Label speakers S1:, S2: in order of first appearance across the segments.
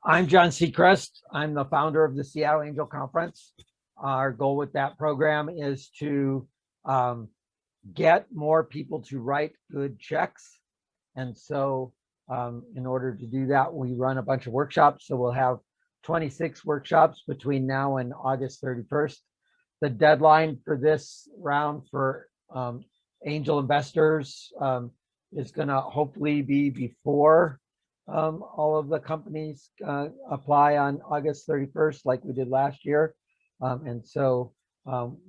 S1: I'm John Seacrest. I'm the founder of the Seattle Angel Conference. Our goal with that program is to get more people to write good checks. And so in order to do that, we run a bunch of workshops. So we'll have 26 workshops between now and August 31st. The deadline for this round for angel investors is going to hopefully be before all of the companies apply on August 31st, like we did last year. And so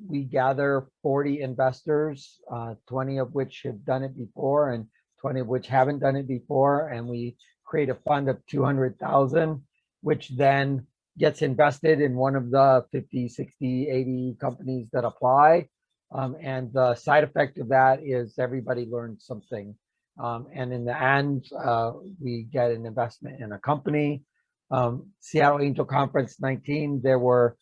S1: we gather 40 investors, 20 of which have done it before and 20 of which haven't done it before. And we create a fund of 200,000, which then gets invested in one of the 50, 60, 80 companies that apply. And the side effect of that is everybody learns something. And in the end, we get an investment in a company. Seattle Angel Conference 19, there are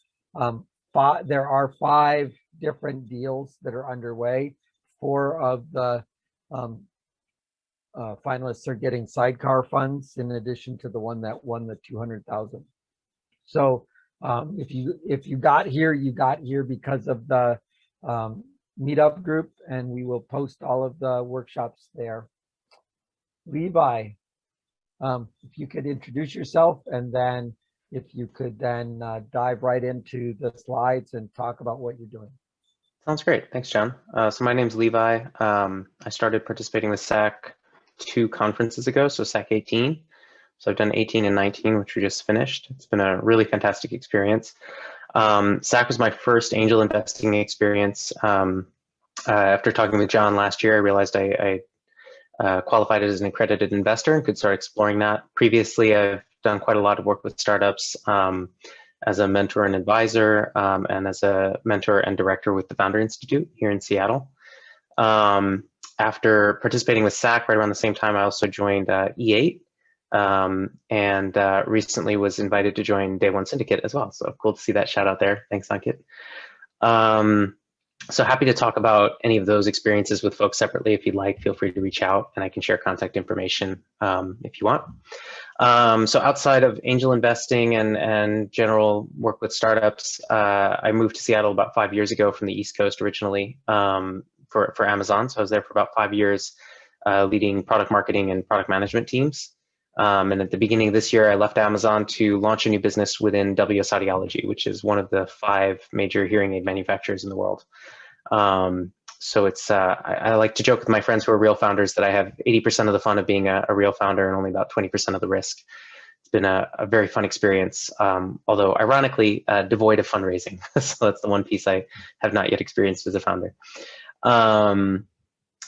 S1: 5 different deals that are underway. 4 of the finalists are getting sidecar funds in addition to the one that won the 200,000. So if you got here, you got here because of the meetup group, and we will post all of the workshops there. Levi, if you could introduce yourself, and then if you could then dive right into the slides and talk about what you're doing.
S2: Sounds great. Thanks, John. So my name's Levi. I started participating with SAC 2 conferences ago, so SAC 18. So I've done 18 and 19, which we just finished. It's been a really fantastic experience. SAC was my first angel investing experience. After talking with John last year, I realized I qualified as an accredited investor and could start exploring that. Previously, I've done quite a lot of work with startups as a mentor and advisor, and as a mentor and director with the Founder Institute here in Seattle. After participating with SAC right around the same time, I also joined E8, and recently was invited to join Day One Syndicate as well. So cool to see that shout out there. Thanks, Ankit. So happy to talk about any of those experiences with folks separately. If you'd like, feel free to reach out and I can share contact information if you want. So outside of angel investing and general work with startups, I moved to Seattle about 5 years ago from the East Coast originally for Amazon. So I was there for about 5 years leading product marketing and product management teams. And at the beginning of this year, I left Amazon to launch a new business within WS Audiology, which is one of the 5 major hearing aid manufacturers in the world. So it's, I like to joke with my friends who are real founders that I have 80% of the fun of being a real founder and only about 20% of the risk. It's been a very fun experience, although ironically devoid of fundraising. So that's the one piece I have not yet experienced as a founder.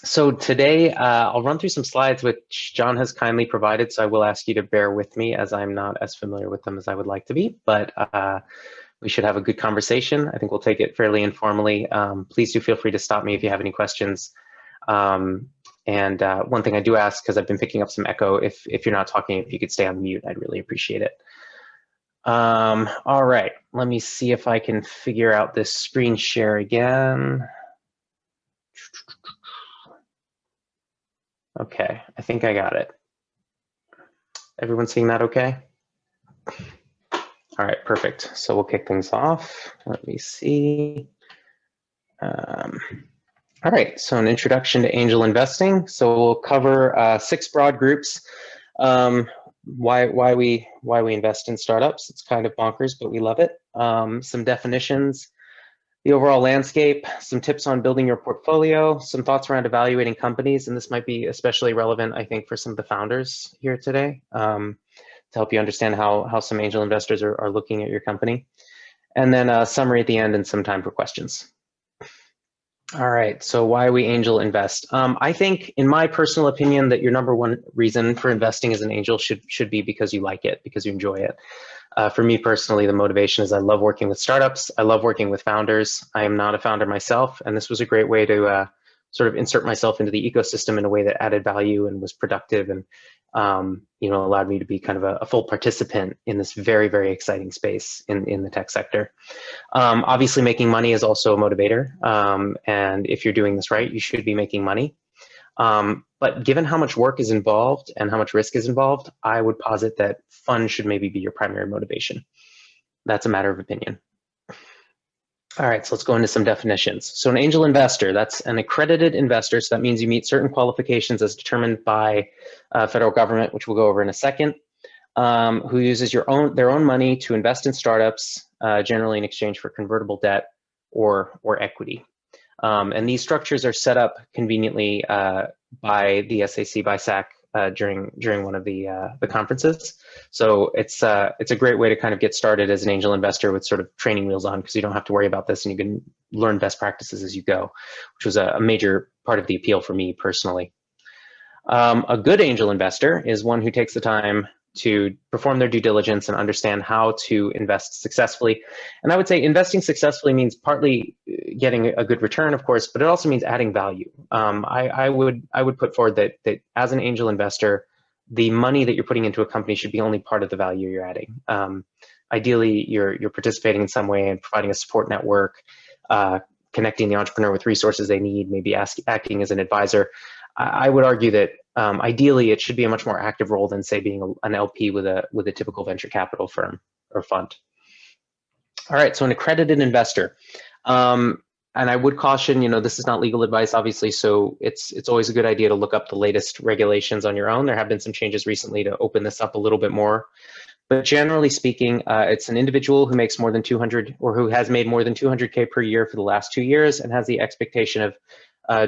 S2: So today I'll run through some slides which John has kindly provided, so I will ask you to bear with me as I'm not as familiar with them as I would like to be, but we should have a good conversation. I think we'll take it fairly informally. Please do feel free to stop me if you have any questions. And one thing I do ask, because I've been picking up some echo, if you're not talking, if you could stay on mute, I'd really appreciate it. All right, let me see if I can figure out this screen share again. Okay, I think I got it. Everyone seeing that okay? All right, perfect. So we'll kick things off. Let me see. All right, so an introduction to angel investing. So we'll cover 6 broad groups. Why we invest in startups. It's kind of bonkers, but we love it. Some definitions, the overall landscape, some tips on building your portfolio, some thoughts around evaluating companies, and this might be especially relevant, I think, for some of the founders here today, to help you understand how some angel investors are looking at your company. And then a summary at the end and some time for questions. All right, so why we angel invest. I think, in my personal opinion, that your #1 reason for investing as an angel should be because you like it, because you enjoy it. For me personally, the motivation is I love working with startups. I love working with founders. I am not a founder myself, and this was a great way to sort of insert myself into the ecosystem in a way that added value and was productive, and allowed me to be kind of a full participant in this very, very exciting space in the tech sector. Obviously, making money is also a motivator, and if you're doing this right, you should be making money. But given how much work is involved and how much risk is involved, I would posit that fun should maybe be your primary motivation. That's a matter of opinion. All right, so let's go into some definitions. So an angel investor, that's an accredited investor. So that means you meet certain qualifications as determined by federal government, which we'll go over in a second, who uses their own money to invest in startups, generally in exchange for convertible debt or equity. And these structures are set up conveniently by the SAC, by SAC, during one of the conferences. So it's a great way to kind of get started as an angel investor with sort of training wheels on, because you don't have to worry about this and you can learn best practices as you go, which was a major part of the appeal for me personally. A good angel investor is one who takes the time to perform their due diligence and understand how to invest successfully. And I would say investing successfully means partly getting a good return, of course, but it also means adding value. I would put forward that as an angel investor, the money that you're putting into a company should be only part of the value you're adding. Ideally, you're participating in some way and providing a support network, connecting the entrepreneur with resources they need, maybe acting as an advisor. I would argue that ideally it should be a much more active role than, say, being an LP with a typical venture capital firm or fund. All right, so an accredited investor. And I would caution, this is not legal advice, obviously, so it's always a good idea to look up the latest regulations on your own. There have been some changes recently to open this up a little bit more. But generally speaking, it's an individual who makes more than 200 or who has made more than 200K per year for the last 2 years and has the expectation of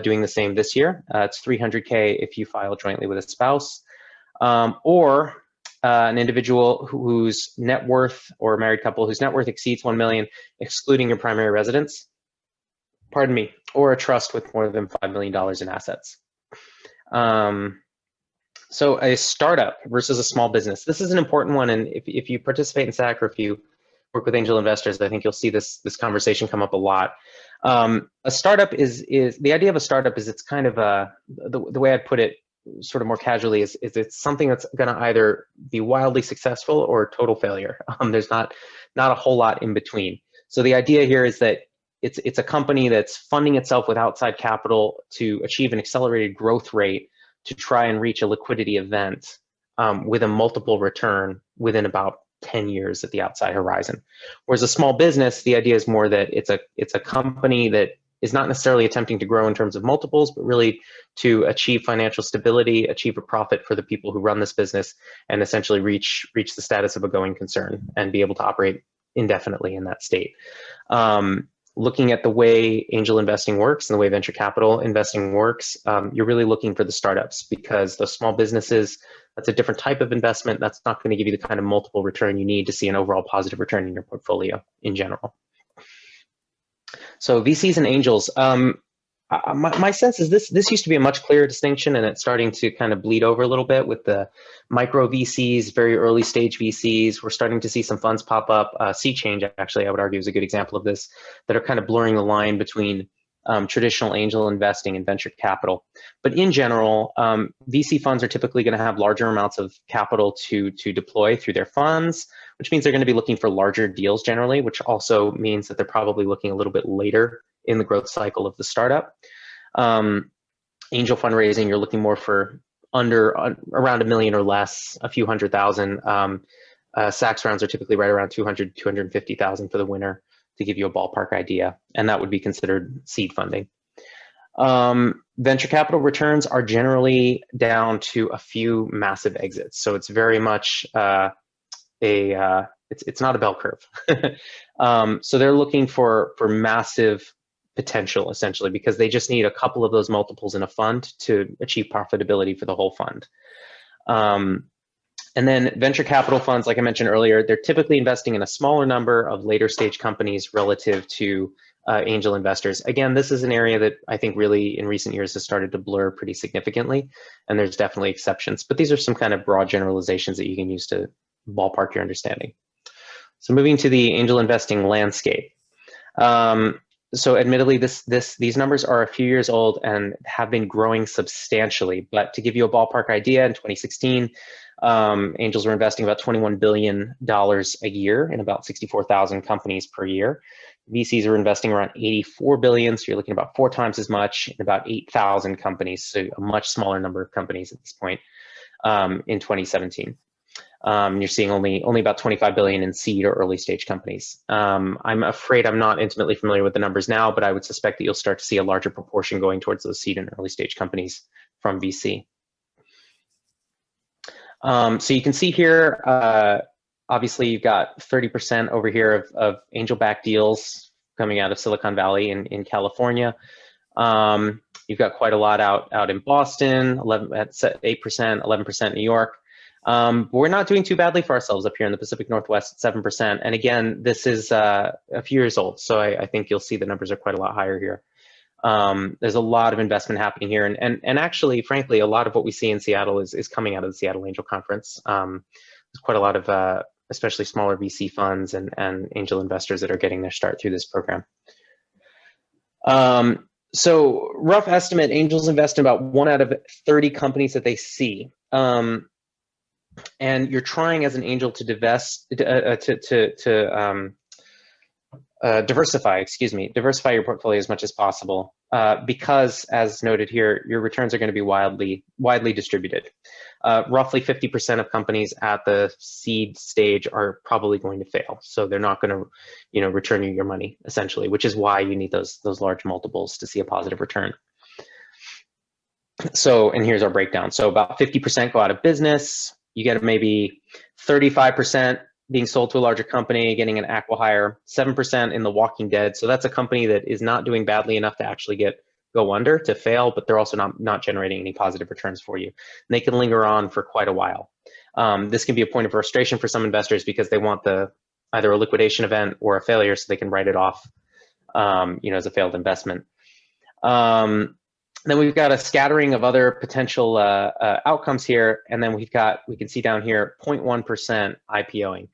S2: doing the same this year. It's 300K if you file jointly with a spouse, or an individual whose net worth, or a married couple whose net worth exceeds 1 million, excluding your primary residence, pardon me, or a trust with more than $5 million in assets. So a startup versus a small business. This is an important one, and if you participate in SAC or if you work with angel investors, I think you'll see this conversation come up a lot. A startup is the idea of a startup is it's kind of the way I'd put it sort of more casually is it's something that's going to either be wildly successful or a total failure. There's not a whole lot in between. So the idea here is that it's a company that's funding itself with outside capital to achieve an accelerated growth rate to try and reach a liquidity event with a multiple return within about 10 years at the outside horizon. Whereas a small business, the idea is more that it's a company that is not necessarily attempting to grow in terms of multiples, but really to achieve financial stability, achieve a profit for the people who run this business, and essentially reach the status of a going concern and be able to operate indefinitely in that state. Looking at the way angel investing works and the way venture capital investing works, you're really looking for the startups, because those small businesses, that's a different type of investment. That's not going to give you the kind of multiple return you need to see an overall positive return in your portfolio in general. So VCs and angels, my sense is this used to be a much clearer distinction, and it's starting to kind of bleed over a little bit with the micro VCs, very early stage VCs. We're starting to see some funds pop up. Sea Change, actually, I would argue is a good example of this, that are kind of blurring the line between traditional angel investing and venture capital. But in general, VC funds are typically going to have larger amounts of capital to deploy through their funds, which means they're going to be looking for larger deals generally, which also means that they're probably looking a little bit later in the growth cycle of the startup. Angel fundraising, you're looking more for around $1 million or less, a few $100,000. SACS rounds are typically right around $200,000, $250,000 for the winner, to give you a ballpark idea, and that would be considered seed funding. Venture capital returns are generally down to a few massive exits, so it's very much it's not a bell curve. So they're looking for massive potential, essentially, because they just need a couple of those multiples in a fund to achieve profitability for the whole fund. And then venture capital funds, like I mentioned earlier, they're typically investing in a smaller number of later stage companies relative to angel investors. Again, this is an area that I think really in recent years has started to blur pretty significantly, and there's definitely exceptions, but these are some kind of broad generalizations that you can use to ballpark your understanding. So moving to the angel investing landscape. So admittedly, these numbers are a few years old and have been growing substantially, but to give you a ballpark idea, in 2016, angels were investing about $21 billion a year in about 64,000 companies per year. VCs are investing around 84 billion, so you're looking at about 4 times as much in about 8,000 companies, so a much smaller number of companies at this point in 2017. You're seeing only about 25 billion in seed or early stage companies. I'm afraid I'm not intimately familiar with the numbers now, but I would suspect that you'll start to see a larger proportion going towards those seed and early stage companies from VC. So you can see here, obviously you've got 30% over here of angel-backed deals coming out of Silicon Valley in California. You've got quite a lot out in Boston, 8%, 11% New York. But we're not doing too badly for ourselves up here in the Pacific Northwest at 7%. And again, this is a few years old, so I think you'll see the numbers are quite a lot higher here. There's a lot of investment happening here. And actually, frankly, a lot of what we see in Seattle is coming out of the Seattle Angel Conference. There's quite a lot of, especially smaller VC funds and angel investors that are getting their start through this program. So rough estimate, angels invest in about 1 out of 30 companies that they see. And you're trying as an angel to diversify your portfolio as much as possible, because, as noted here, your returns are going to be widely distributed. Roughly 50% of companies at the seed stage are probably going to fail, so they're not going to, return you your money essentially, which is why you need those large multiples to see a positive return. So, and here's our breakdown. So about 50% go out of business. You get maybe 35% being sold to a larger company, getting an acqui-hire, 7% in the Walking Dead. So that's a company that is not doing badly enough to actually go under, to fail, but they're also not generating any positive returns for you. And they can linger on for quite a while. This can be a point of frustration for some investors because they want either a liquidation event or a failure so they can write it off, as a failed investment. Then we've got a scattering of other potential outcomes here, and then we can see down here 0.1% IPOing.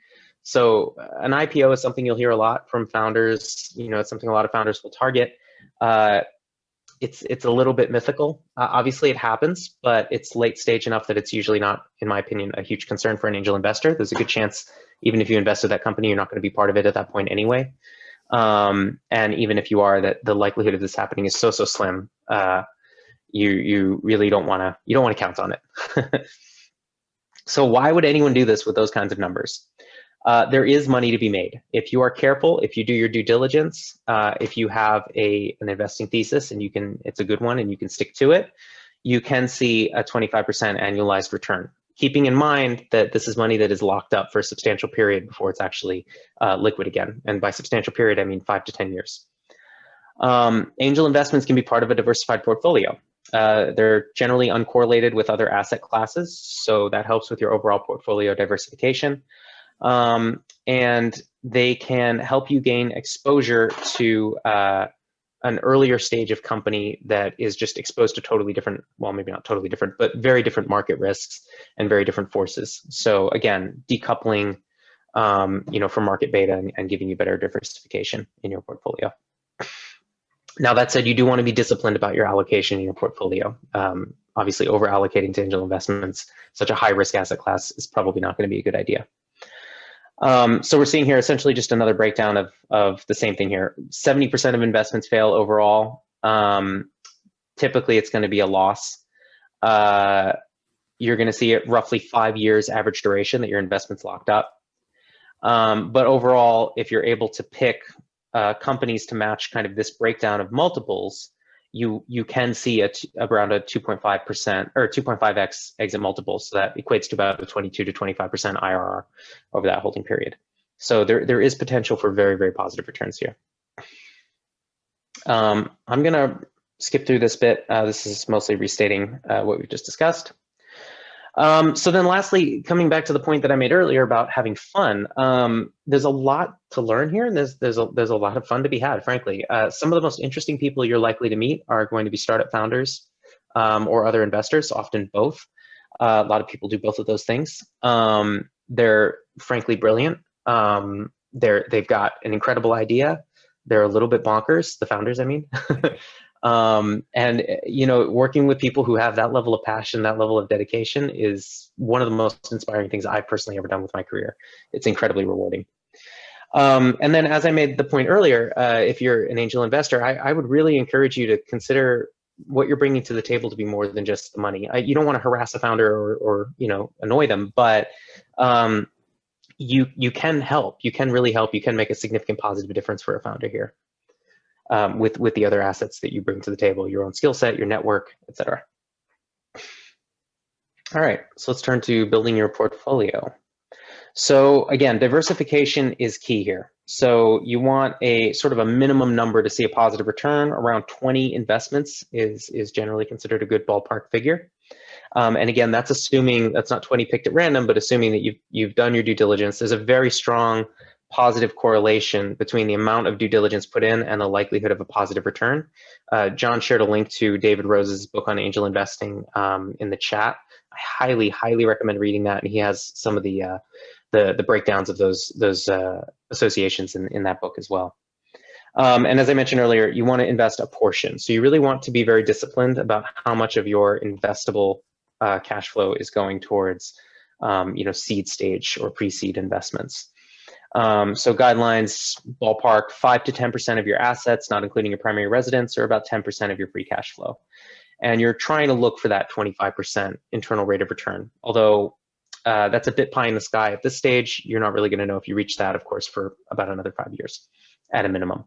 S2: So an IPO is something you'll hear a lot from founders. It's something a lot of founders will target. It's a little bit mythical. Obviously, it happens, but it's late stage enough that it's usually not, in my opinion, a huge concern for an angel investor. There's a good chance, even if you invest with that company, you're not going to be part of it at that point anyway. And even if you are, that the likelihood of this happening is so slim. You really don't want to count on it. So why would anyone do this with those kinds of numbers? There is money to be made. If you are careful, if you do your due diligence, if you have an investing thesis and it's a good one and you can stick to it, you can see a 25% annualized return. Keeping in mind that this is money that is locked up for a substantial period before it's actually liquid again. And by substantial period, I mean 5 to 10 years. Angel investments can be part of a diversified portfolio. They're generally uncorrelated with other asset classes, so that helps with your overall portfolio diversification. And they can help you gain exposure to an earlier stage of company that is just exposed to totally different, well, maybe not totally different, but very different market risks and very different forces. So again, decoupling, from market beta and giving you better diversification in your portfolio. Now, that said, you do want to be disciplined about your allocation in your portfolio. Obviously, over allocating to angel investments, such a high risk asset class, is probably not going to be a good idea. So we're seeing here essentially just another breakdown of the same thing here. 70% of investments fail overall. Typically, it's going to be a loss. You're going to see it roughly 5 years average duration that your investment's locked up. But overall, if you're able to pick companies to match kind of this breakdown of multiples, you can see around a 2.5% or 2.5x exit multiple. So that equates to about a 22 to 25% IRR over that holding period. So there is potential for very, very positive returns here. I'm going to skip through this bit. This is mostly restating what we've just discussed. So then lastly, coming back to the point that I made earlier about having fun, there's a lot to learn here, and there's a lot of fun to be had, frankly. Some of the most interesting people you're likely to meet are going to be startup founders or other investors, often both. A lot of people do both of those things. They're frankly brilliant. They've got an incredible idea. They're a little bit bonkers, the founders, I mean. And working with people who have that level of passion, that level of dedication, is one of the most inspiring things I've personally ever done with my career. It's incredibly rewarding. And then, as I made the point earlier, if you're an angel investor, I would really encourage you to consider what you're bringing to the table to be more than just the money. You don't want to harass a founder or annoy them, but you can help. You can really help. You can make a significant positive difference for a founder here with the other assets that you bring to the table, your own skill set, your network, etc. All right, so let's turn to building your portfolio. So again, diversification is key here. So you want a sort of a minimum number to see a positive return. Around 20 investments is generally considered a good ballpark figure. And again, that's assuming that's not 20 picked at random, but assuming that you've done your due diligence. There's a very strong positive correlation between the amount of due diligence put in and the likelihood of a positive return. John shared a link to David Rose's book on angel investing in the chat. I highly, highly recommend reading that, and he has some of the breakdowns of those associations in that book as well. And as I mentioned earlier, you want to invest a portion. So you really want to be very disciplined about how much of your investable cash flow is going towards seed stage or pre-seed investments. So guidelines, ballpark 5 to 10% of your assets, not including your primary residence, or about 10% of your free cash flow. And you're trying to look for that 25% internal rate of return. Although that's a bit pie in the sky at this stage, you're not really going to know if you reach that, of course, for about another 5 years at a minimum.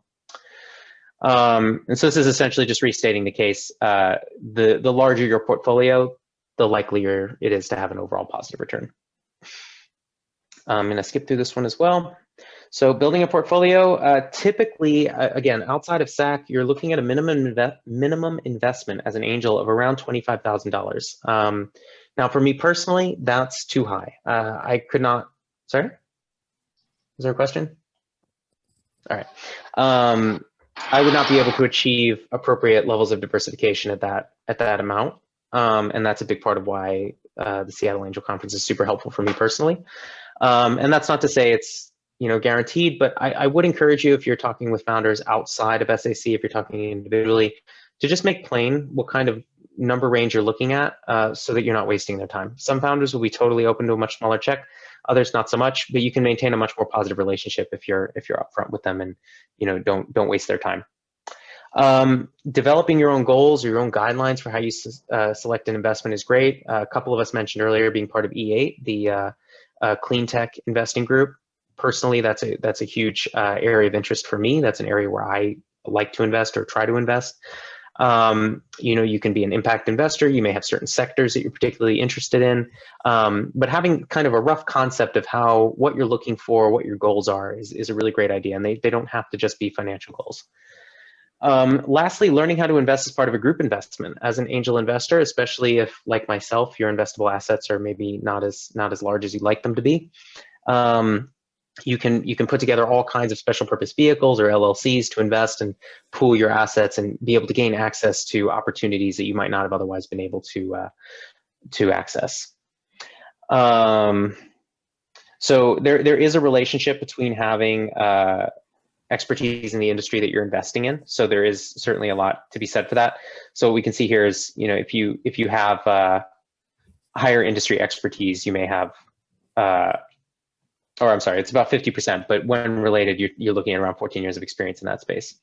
S2: And so this is essentially just restating the case. The larger your portfolio, the likelier it is to have an overall positive return. I'm going to skip through this one as well. So building a portfolio, typically, again, outside of SAC, you're looking at a minimum investment as an angel of around $25,000. Now, for me personally, that's too high. I could not, sorry? Is there a question? All right. I would not be able to achieve appropriate levels of diversification at that amount. And that's a big part of why the Seattle Angel Conference is super helpful for me personally. And that's not to say it's guaranteed, but I would encourage you, if you're talking with founders outside of SAC, if you're talking individually, to just make plain what kind of number range you're looking at so that you're not wasting their time. Some founders will be totally open to a much smaller check, others not so much, but you can maintain a much more positive relationship if you're upfront with them and don't waste their time. Developing your own goals or your own guidelines for how you select an investment is great. A couple of us mentioned earlier being part of E8, the clean tech investing group. Personally, that's a huge area of interest for me. That's an area where I like to invest or try to invest. You can be an impact investor. You may have certain sectors that you're particularly interested in, but having kind of a rough concept of what you're looking for, what your goals are, is a really great idea, and they don't have to just be financial goals. Lastly, learning how to invest as part of a group investment. As an angel investor, especially if, like myself, your investable assets are maybe not as large as you'd like them to be, you can put together all kinds of special purpose vehicles or LLCs to invest and pool your assets and be able to gain access to opportunities that you might not have otherwise been able to access. So there is a relationship between having expertise in the industry that you're investing in. So there is certainly a lot to be said for that. So what we can see here is, if you have higher industry expertise, you may have, or I'm sorry, it's about 50%, but when related, you're looking at around 14 years of experience in that space.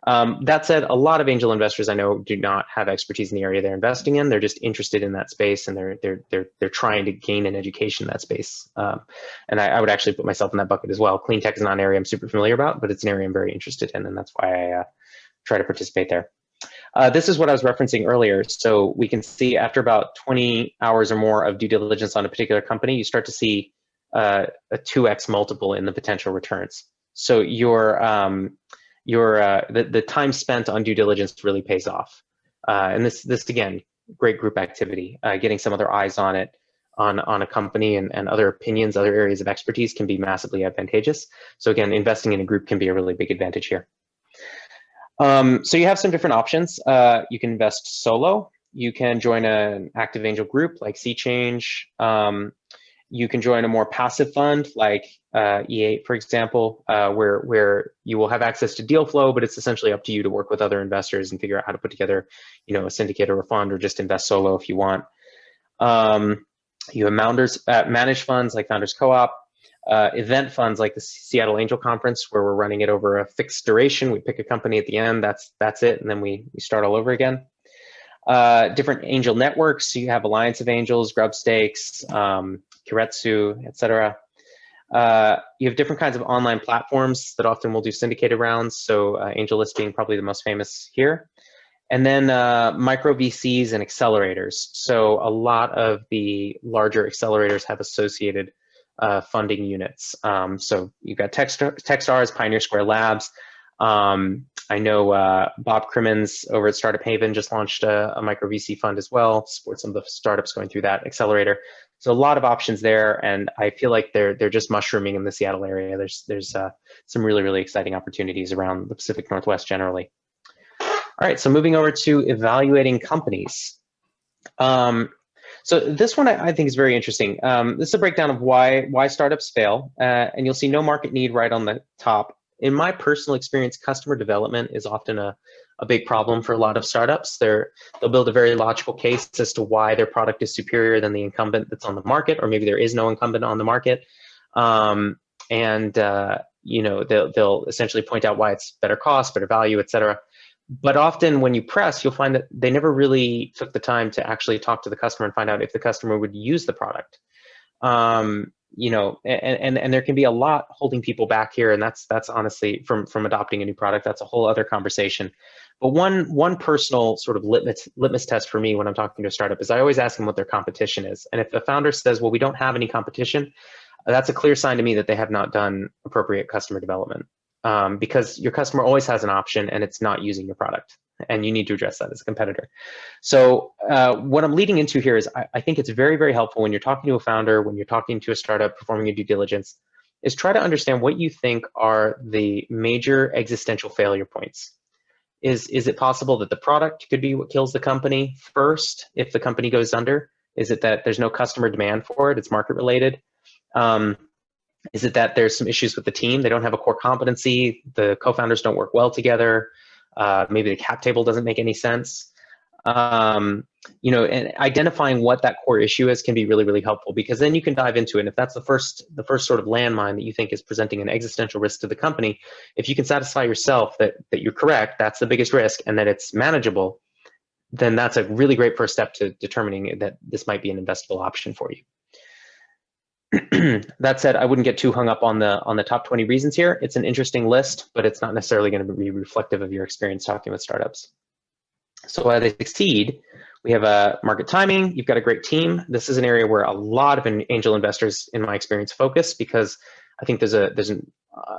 S2: That said, a lot of angel investors I know do not have expertise in the area they're investing in. They're just interested in that space, and they're trying to gain an education in that space. And I would actually put myself in that bucket as well. Clean tech is not an area I'm super familiar about, but it's an area I'm very interested in, and that's why I try to participate there. This is what I was referencing earlier. So we can see after about 20 hours or more of due diligence on a particular company, you start to see a 2x multiple in the potential returns. So the time spent on due diligence really pays off. And this again, great group activity. Getting some other eyes on it, on a company and other opinions, other areas of expertise can be massively advantageous. So again, investing in a group can be a really big advantage here. So you have some different options. You can invest solo. You can join an active angel group like Sea Change. You can join a more passive fund like E8, for example, where you will have access to deal flow, but it's essentially up to you to work with other investors and figure out how to put together, a syndicate or a fund, or just invest solo if you want. You have managed funds like Founders Co-op. event funds like the Seattle Angel Conference, where we're running it over a fixed duration. We pick a company at the end, that's it, and then we start all over again. Different angel networks. So you have Alliance of Angels, Grubstakes, Kiretsu, etc. You have different kinds of online platforms that often will do syndicated rounds. So AngelList being probably the most famous here. And then micro VCs and accelerators. So a lot of the larger accelerators have associated funding units. So you've got Techstars, Pioneer Square Labs. I know Bob Crimmins over at Startup Haven just launched a micro VC fund as well, support some of the startups going through that accelerator. So a lot of options there, and I feel like they're just mushrooming in the Seattle area. There's some really exciting opportunities around the Pacific Northwest generally. All right, so moving over to evaluating companies. So this one I think is very interesting. This is a breakdown of why startups fail, and you'll see no market need right on the top. In my personal experience, customer development is often a big problem for a lot of startups. They'll build a very logical case as to why their product is superior than the incumbent that's on the market, or maybe there is no incumbent on the market. You know, they'll essentially point out why it's better cost, better value, et cetera. But often when you press, you'll find that they never really took the time to actually talk to the customer and find out if the customer would use the product. You know, and there can be a lot holding people back here, and that's honestly from adopting a new product. That's a whole other conversation. But one personal sort of litmus test for me when I'm talking to a startup is I always ask them what their competition is. And if the founder says, well, we don't have any competition, that's a clear sign to me that they have not done appropriate customer development. Because your customer always has an option and it's not using your product, and you need to address that as a competitor. So what I'm leading into here is I think it's very helpful when you're talking to a founder, when you're talking to a startup, performing a due diligence, is try to understand what you think are the major existential failure points. Is it possible that the product could be what kills the company first if the company goes under? Is it that there's no customer demand for it, it's market related? Is it that there's some issues with the team? They don't have a core competency. The co-founders don't work well together. Maybe the cap table doesn't make any sense. You know, and identifying what that core issue is can be really helpful, because then you can dive into it. And if that's the first sort of landmine that you think is presenting an existential risk to the company, if you can satisfy yourself that you're correct, that's the biggest risk, and that it's manageable, then that's a really great first step to determining that this might be an investable option for you. That said, I wouldn't get too hung up on the top 20 reasons here. It's an interesting list, but it's not necessarily going to be reflective of your experience talking with startups. So why they succeed, we have a market timing. You've got a great team. This is an area where a lot of angel investors, in my experience, focus, because I think there's an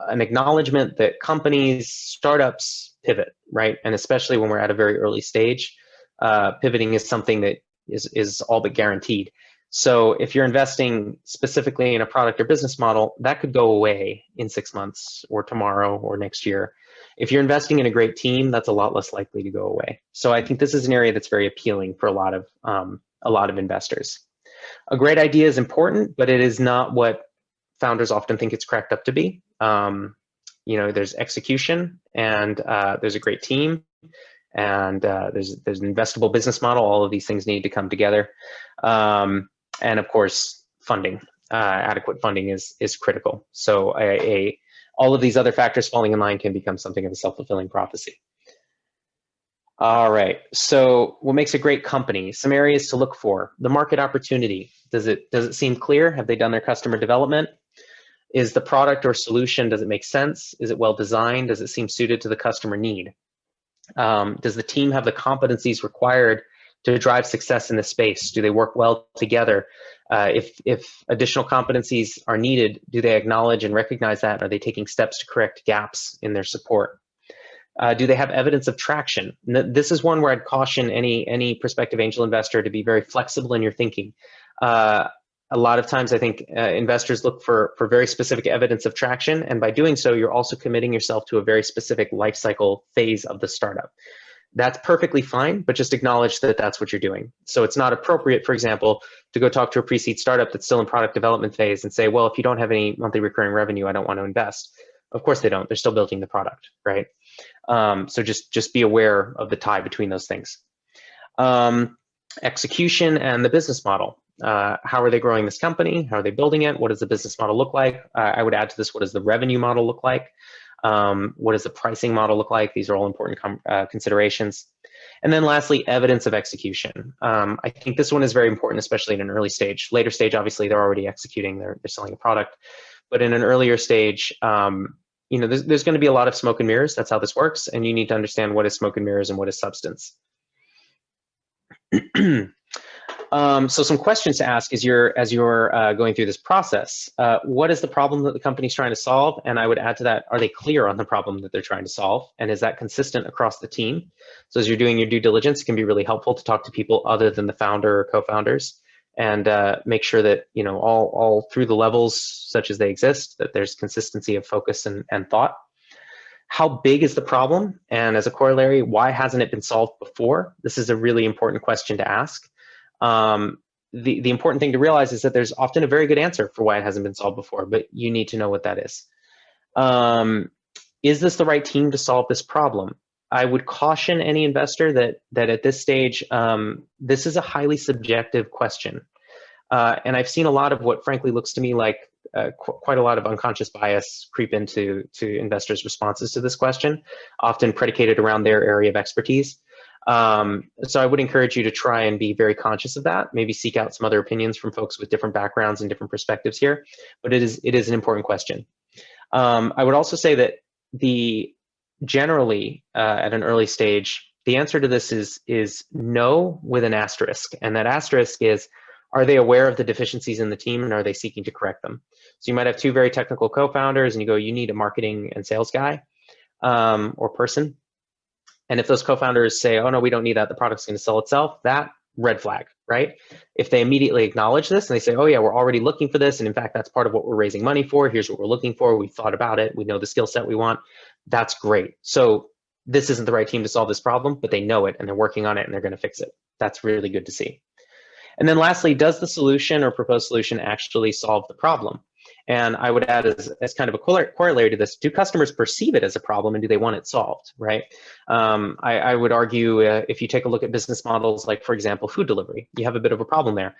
S2: acknowledgement that companies, startups pivot, right? And especially when we're at a very early stage, pivoting is something that is all but guaranteed. So if you're investing specifically in a product or business model, that could go away in 6 months or tomorrow or next year. If you're investing in a great team, that's a lot less likely to go away. So I think this is an area that's very appealing for a lot of investors. A great idea is important, but it is not what founders often think it's cracked up to be. You know, there's execution, and there's a great team, and there's an investable business model. All of these things need to come together. And of course, funding, adequate funding is critical. So all of these other factors falling in line can become something of a self-fulfilling prophecy. All right, so what makes a great company? Some areas to look for. The market opportunity. Does it seem clear? Have they done their customer development? Is the product or solution, does it make sense? Is it well designed? Does it seem suited to the customer need? Does the team have the competencies required to drive success in this space? Do they work well together? If additional competencies are needed, do they acknowledge and recognize that? Are they taking steps to correct gaps in their support? Do they have evidence of traction? This is one where I'd caution any prospective angel investor to be very flexible in your thinking. A lot of times I think investors look for very specific evidence of traction, and by doing so, you're also committing yourself to a very specific life cycle phase of the startup. That's perfectly fine, but just acknowledge that that's what you're doing. So it's not appropriate, for example, to go talk to a pre-seed startup that's still in product development phase and say, well, if you don't have any monthly recurring revenue, I don't want to invest. Of course they don't. They're still building the product, right? So just be aware of the tie between those things. Execution and the business model. How are they growing this company? How are they building it? What does the business model look like? I would add to this, what does the revenue model look like? What does the pricing model look like? These are all important considerations. And then lastly, evidence of execution. I think this one is very important, especially in an early stage. Later stage, obviously, they're already executing, they're selling a product. But in an earlier stage, there's going to be a lot of smoke and mirrors. That's how this works. And you need to understand what is smoke and mirrors and what is substance. So some questions to ask as you're going through this process. What is the problem that the company's trying to solve? And I would add to that, are they clear on the problem that they're trying to solve? And is that consistent across the team? So as you're doing your due diligence, it can be really helpful to talk to people other than the founder or co-founders, and make sure that all through the levels, such as they exist, that there's consistency of focus and thought. How big is the problem? And as a corollary, why hasn't it been solved before? This is a really important question to ask. The important thing to realize is that there's often a very good answer for why it hasn't been solved before, but you need to know what that is. Is this the right team to solve this problem? I would caution any investor that at this stage, this is a highly subjective question. And I've seen a lot of what frankly looks to me like quite a lot of unconscious bias creep into investors' responses to this question, often predicated around their area of expertise. So I would encourage you to try and be very conscious of that, maybe seek out some other opinions from folks with different backgrounds and different perspectives here, but it is an important question. I would also say that generally at an early stage, the answer to this is no with an asterisk, and that asterisk is, are they aware of the deficiencies in the team and are they seeking to correct them? So you might have two very technical co-founders and you go, you need a marketing and sales guy or person. And if those co-founders say, oh no, we don't need that, the product's going to sell itself, that red flag, right? If they immediately acknowledge this and they say, oh yeah, we're already looking for this, and in fact, that's part of what we're raising money for, here's what we're looking for, we've thought about it, we know the skill set we want, that's great. So this isn't the right team to solve this problem, but they know it and they're working on it and they're going to fix it. That's really good to see. And then lastly, does the solution or proposed solution actually solve the problem? And I would add as kind of a corollary to this, do customers perceive it as a problem and do they want it solved, right? I would argue if you take a look at business models like, for example, food delivery, you have a bit of a problem there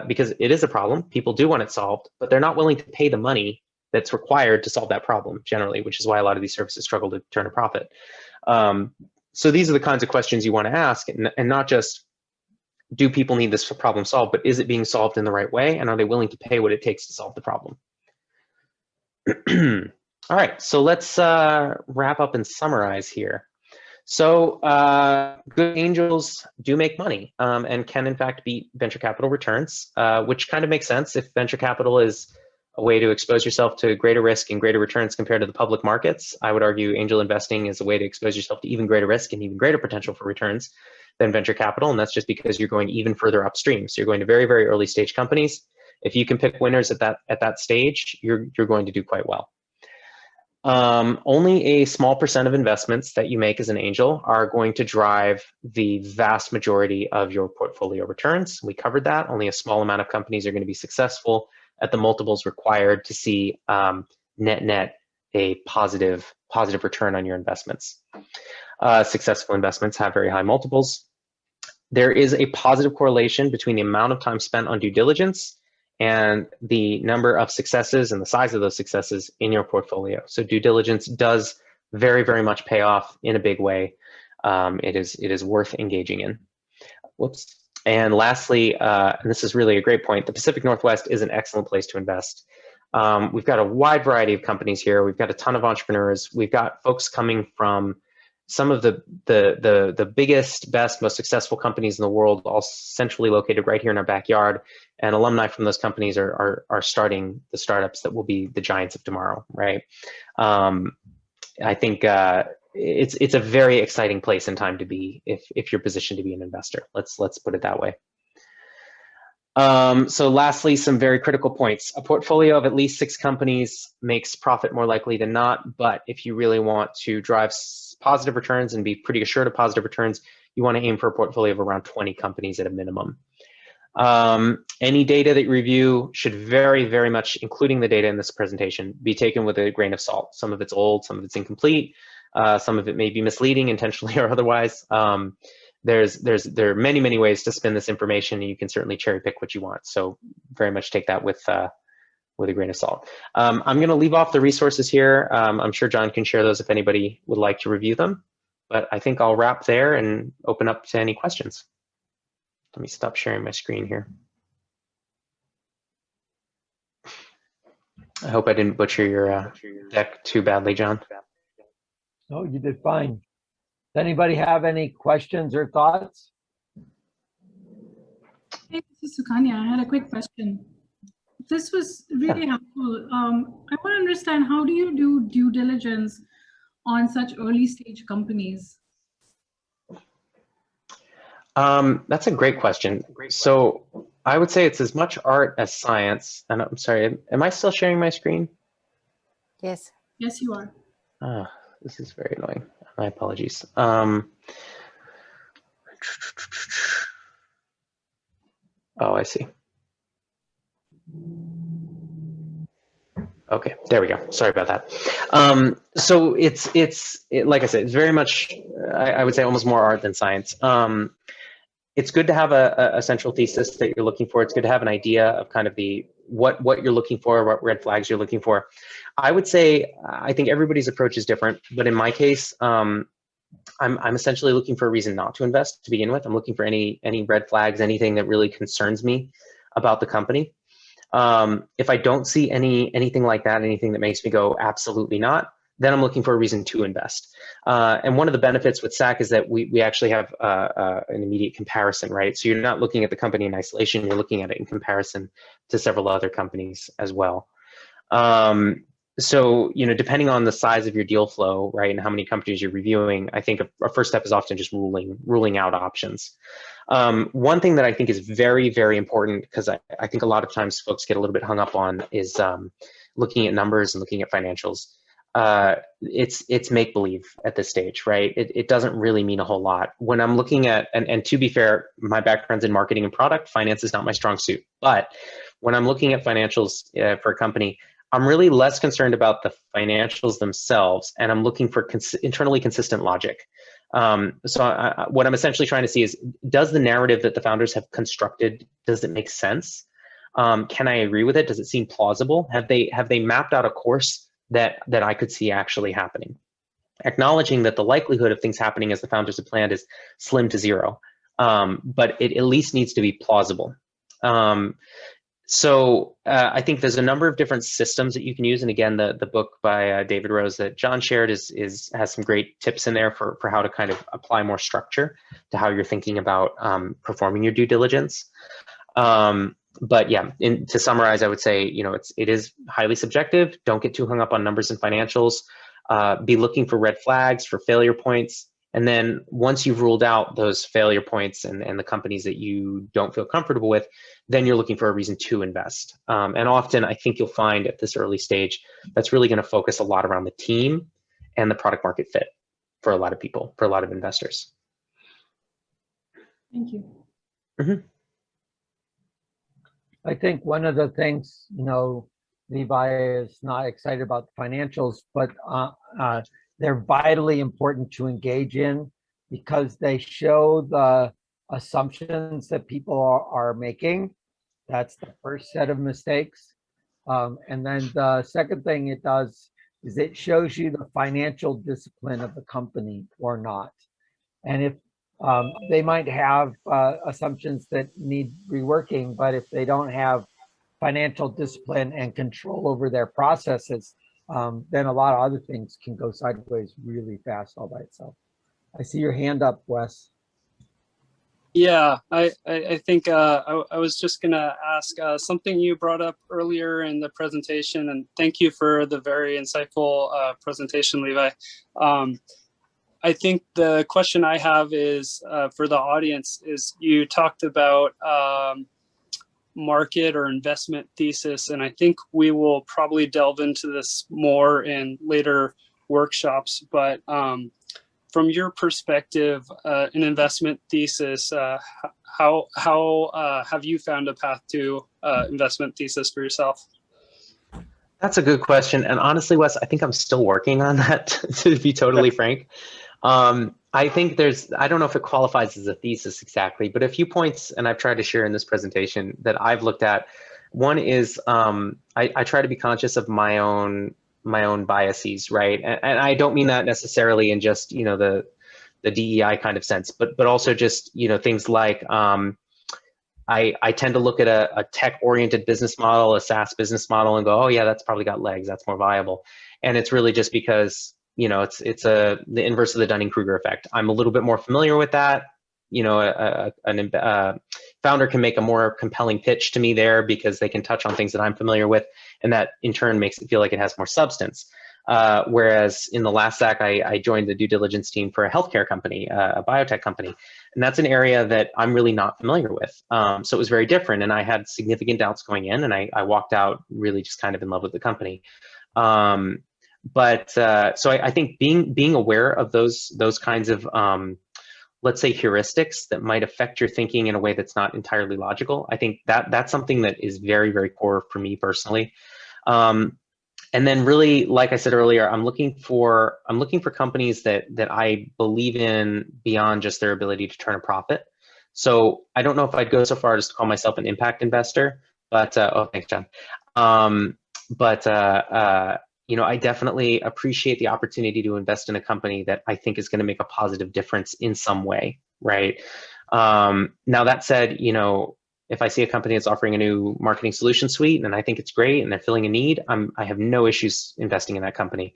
S2: because it is a problem. People do want it solved, but they're not willing to pay the money that's required to solve that problem generally, which is why a lot of these services struggle to turn a profit. So these are the kinds of questions you want to ask, and not just, do people need this problem solved, but is it being solved in the right way? And are they willing to pay what it takes to solve the problem? All right, so let's wrap up and summarize here. So good angels do make money and can in fact beat venture capital returns, which kind of makes sense. If venture capital is a way to expose yourself to greater risk and greater returns compared to the public markets, I would argue angel investing is a way to expose yourself to even greater risk and even greater potential for returns than venture capital, and that's just because you're going even further upstream. So you're going to very, very early stage companies. If you can pick winners at that stage, you're going to do quite well. Only a small percent of investments that you make as an angel are going to drive the vast majority of your portfolio returns. We covered that. Only a small amount of companies are going to be successful at the multiples required to see net a positive return on your investments. Successful investments have very high multiples. There is a positive correlation between the amount of time spent on due diligence and the number of successes and the size of those successes in your portfolio. So due diligence does very, very much pay off in a big way. It is worth engaging in. Whoops. And lastly, and this is really a great point, the Pacific Northwest is an excellent place to invest. We've got a wide variety of companies here. We've got a ton of entrepreneurs. We've got folks coming from some of the biggest, best, most successful companies in the world, all centrally located right here in our backyard. And alumni from those companies are starting the startups that will be the giants of tomorrow, right? I think it's a very exciting place and time to be if you're positioned to be an investor. Let's put it that way. So lastly, some very critical points. A portfolio of at least 6 companies makes profit more likely than not, but if you really want to drive positive returns and be pretty assured of positive returns, you want to aim for a portfolio of around 20 companies at a minimum. Any data that you review should very, very much, including the data in this presentation, be taken with a grain of salt. Some of it's old, some of it's incomplete, some of it may be misleading intentionally or otherwise. there are many ways to spin this information, and you can certainly cherry pick what you want. So very much take that with a grain of salt. I'm going to leave off the resources here. I'm sure John can share those if anybody would like to review them. But I think I'll wrap there and open up to any questions. Let me stop sharing my screen here. I hope I didn't butcher your deck too badly, John.
S1: No, you did fine. Does anybody have any questions or thoughts?
S3: Hey, this is Sukanya. I had a quick question. This was really helpful. I want to understand, how do you do due diligence on such early stage companies?
S2: That's a great question. So I would say it's as much art as science. And I'm sorry, am I still sharing my screen?
S4: Yes.
S3: Yes, you are.
S2: This is very annoying. My apologies. Oh, I see. Okay, there we go. Sorry about that. So it's like I said, it's very much, I would say almost more art than science. It's good to have a central thesis that you're looking for. It's good to have an idea of kind of what you're looking for, what red flags you're looking for. I would say, I think everybody's approach is different, but in my case, I'm essentially looking for a reason not to invest to begin with. I'm looking for any red flags, anything that really concerns me about the company. If I don't see anything like that, anything that makes me go absolutely not, then I'm looking for a reason to invest. And one of the benefits with SAC is that we actually have an immediate comparison, right? So you're not looking at the company in isolation, you're looking at it in comparison to several other companies as well. So, depending on the size of your deal flow, right, and how many companies you're reviewing, I think a first step is often just ruling out options. One thing that I think is very, very important, because I think a lot of times folks get a little bit hung up on, is looking at numbers and looking at financials. It's make-believe at this stage, right? It doesn't really mean a whole lot. When I'm looking at, and to be fair, my background's in marketing and product, finance is not my strong suit. But when I'm looking at financials for a company, I'm really less concerned about the financials themselves, and I'm looking for internally consistent logic. So what I'm essentially trying to see is, does the narrative that the founders have constructed, does it make sense? Can I agree with it? Does it seem plausible? Have they mapped out a course that I could see actually happening? Acknowledging that the likelihood of things happening as the founders have planned is slim to zero, but it at least needs to be plausible. So I think there's a number of different systems that you can use. And again, the book by David Rose that John shared has some great tips in there for how to kind of apply more structure to how you're thinking about performing your due diligence. But yeah, to summarize, I would say, it is highly subjective. Don't get too hung up on numbers and financials. Be looking for red flags, for failure points. And then once you've ruled out those failure points and the companies that you don't feel comfortable with, then you're looking for a reason to invest. And often I think you'll find at this early stage, that's really going to focus a lot around the team and the product market fit for a lot of people, for a lot of investors.
S3: Thank you.
S2: Mm-hmm.
S1: I think one of the things, Levi is not excited about the financials, but they're vitally important to engage in, because they show the assumptions that people are making. That's the first set of mistakes. And then the second thing it does is it shows you the financial discipline of the company or not. And if they might have assumptions that need reworking, but if they don't have financial discipline and control over their processes, then a lot of other things can go sideways really fast all by itself. I see your hand up, Wes.
S5: Yeah, I think I was just going to ask something you brought up earlier in the presentation, and thank you for the very insightful presentation, Levi. I think the question I have is for the audience is, you talked about market or investment thesis, and I think we will probably delve into this more in later workshops, but from your perspective, an investment thesis, how have you found a path to investment thesis for yourself?
S2: That's a good question. And honestly, Wes, I think I'm still working on that, to be totally frank. I think I don't know if it qualifies as a thesis exactly, but a few points, and I've tried to share in this presentation that I've looked at. One is I try to be conscious of my own biases, right? And I don't mean that necessarily in just, you know, the DEI kind of sense, but also just, you know, things like I tend to look at a tech-oriented business model, a SaaS business model, and go, oh yeah, that's probably got legs, that's more viable. And it's really just because, you know, it's the inverse of the Dunning-Kruger effect. I'm a little bit more familiar with that. You know, a founder can make a more compelling pitch to me there because they can touch on things that I'm familiar with, and that in turn makes it feel like it has more substance. Whereas in the last SAC, I joined the due diligence team for a healthcare company, a biotech company, and that's an area that I'm really not familiar with. So it was very different, and I had significant doubts going in, and I walked out really just kind of in love with the company. So I think being aware of those kinds of let's say heuristics that might affect your thinking in a way that's not entirely logical, I think that's something that is very, very core for me personally. And then really, like I said earlier, I'm looking for companies that I believe in beyond just their ability to turn a profit. So I don't know if I'd go so far as to call myself an impact investor, but oh, thanks, John. You know, I definitely appreciate the opportunity to invest in a company that I think is going to make a positive difference in some way, right? Now that said, you know, if I see a company that's offering a new marketing solution suite and I think it's great and they're filling a need, I have no issues investing in that company.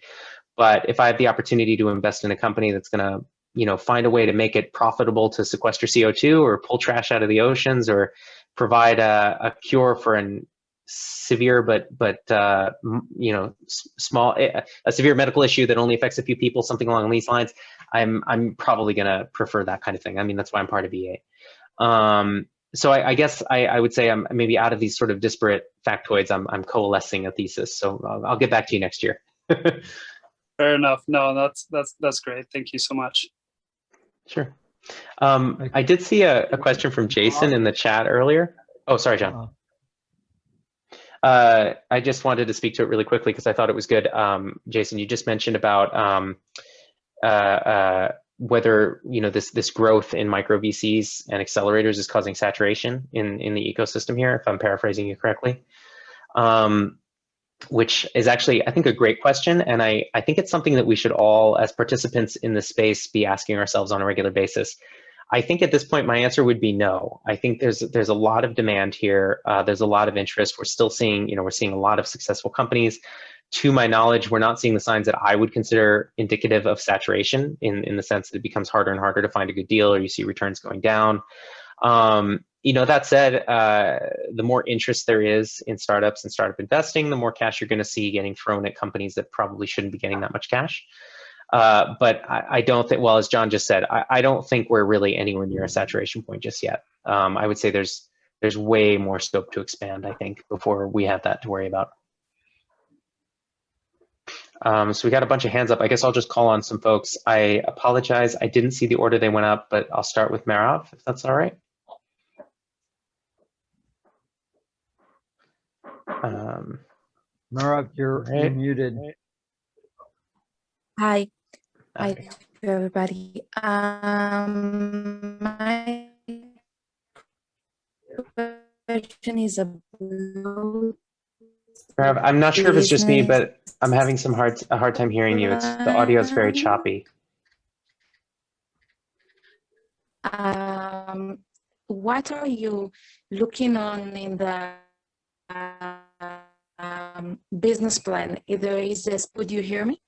S2: But if I have the opportunity to invest in a company that's going to, you know, find a way to make it profitable to sequester CO2 or pull trash out of the oceans or provide a cure for an severe but you know, a severe medical issue that only affects a few people, something along these lines, I'm probably going to prefer that kind of thing. I mean, that's why I'm part of EA. So I guess I would say I'm maybe out of these sort of disparate factoids, I'm coalescing a thesis. So I'll get back to you next year.
S5: Fair enough. No, that's great. Thank you so much.
S2: Sure. I did see a question from Jason in the chat earlier. Oh, sorry, John. I just wanted to speak to it really quickly because I thought it was good. Jason, you just mentioned about whether, you know, this growth in micro VCs and accelerators is causing saturation in the ecosystem here, if I'm paraphrasing you correctly, which is actually, I think, a great question. And I think it's something that we should all, as participants in this space, be asking ourselves on a regular basis. I think at this point, my answer would be no. I think there's a lot of demand here. There's a lot of interest. We're still seeing, you know, we're seeing a lot of successful companies. To my knowledge, we're not seeing the signs that I would consider indicative of saturation in the sense that it becomes harder and harder to find a good deal or you see returns going down. You know, that said, the more interest there is in startups and startup investing, the more cash you're going to see getting thrown at companies that probably shouldn't be getting that much cash. But I don't think, well, as John just said, I don't think we're really anywhere near a saturation point just yet. I would say there's way more scope to expand, I think, before we have that to worry about. So we got a bunch of hands up. I guess I'll just call on some folks. I apologize. I didn't see the order they went up, but I'll start with Marav, if that's all right.
S1: Marav, you're muted.
S4: Hi.
S2: Okay.
S4: Hi to everybody. My question is about
S2: Marav, I'm not sure if it's just me, but I'm having a hard time hearing you. The audio is very choppy.
S4: What are you looking on in the business plan? Either is this, would you hear me?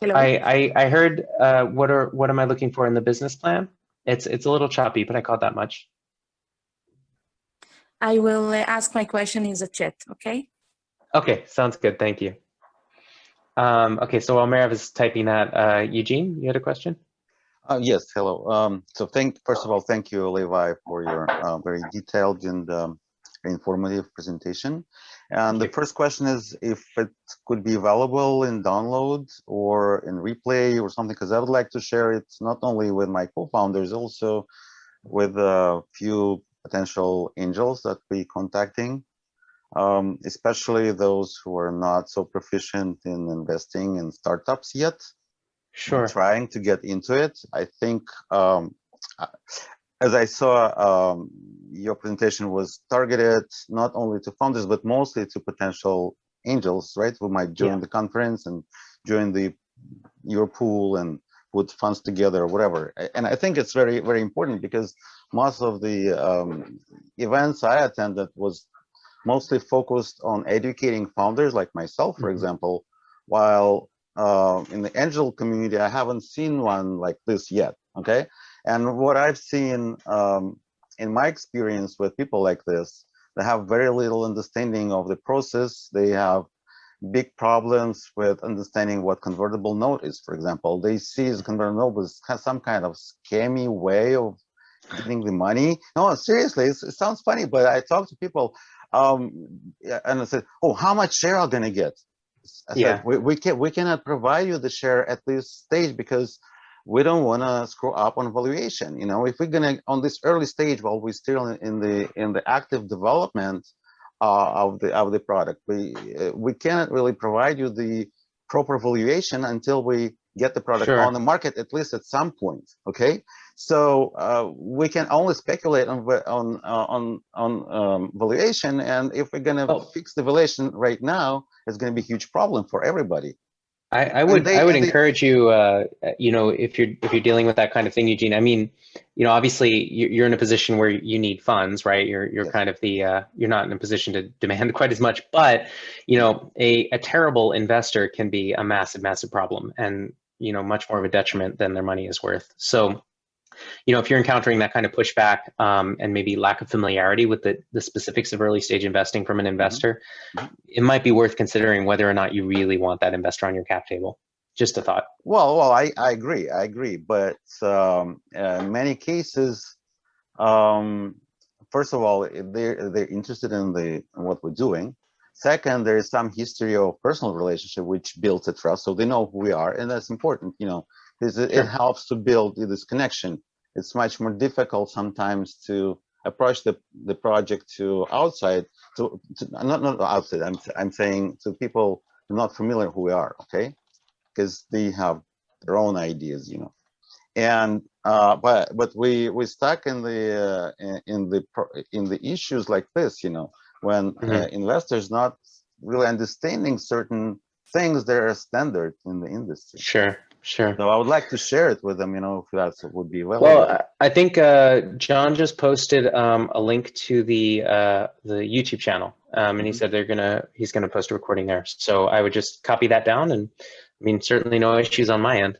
S4: Hello?
S2: I heard what am I looking for in the business plan? It's a little choppy, but I caught that much.
S4: I will ask my question in the chat, okay?
S2: Okay, sounds good. Thank you. Okay, so while Marav is typing that, Eugene, you had a question?
S6: Yes, hello. So first of all, thank you, Levi, for your very detailed and informative presentation. And the first question is if it could be available in download or in replay or something, because I would like to share it not only with my co-founders, also with a few potential angels that we're contacting, especially those who are not so proficient in investing in startups yet.
S2: Sure.
S6: trying to get into it. I think, as I saw, your presentation was targeted not only to founders, but mostly to potential angels, right? Who might join the conference and join your pool and put funds together or whatever. And I think it's very, very important because most of the events I attended was mostly focused on educating founders like myself, for example, while in the angel community, I haven't seen one like this yet, okay? And what I've seen in my experience with people like this, they have very little understanding of the process. They have big problems with understanding what convertible note is, for example. They see as convertible note as some kind of scammy way of getting the money. No, seriously, it sounds funny, but I talk to people and I said, oh, how much share are going to get? I said, we cannot provide you the share at this stage because we don't want to screw up on valuation. You know, if we're going to, on this early stage, while we're still in the active development of the product, we cannot really provide you the proper valuation until we get the product on the market, at least at some point. Okay, so we can only speculate on valuation, and if we're going to fix the valuation right now, it's going to be a huge problem for everybody.
S2: I would encourage you, you know, if you're dealing with that kind of thing, Eugene. I mean, you know, obviously you're in a position where you need funds, right? You're kind of the you're not in a position to demand quite as much, but you know, a terrible investor can be a massive problem, and you know, much more of a detriment than their money is worth. So, you know, if you're encountering that kind of pushback and maybe lack of familiarity with the specifics of early stage investing from an investor, it might be worth considering whether or not you really want that investor on your cap table. Just a thought.
S6: Well, I agree. But in many cases, first of all, they're interested in what we're doing. Second, there is some history of personal relationship which builds a trust, so they know who we are, and that's important. You know, because it helps to build this connection. It's much more difficult sometimes to approach the project to outside, not outside. I'm saying to people not familiar who we are, okay? Because they have their own ideas, you know. And but we stuck in the issues like this, you know, when investors not really understanding certain things that are standard in the industry.
S2: Sure.
S6: So I would like to share it with them, you know, if that would be available.
S2: Well, I think John just posted a link to the YouTube channel, and he said he's gonna post a recording there. So I would just copy that down, and I mean, certainly no issues on my end.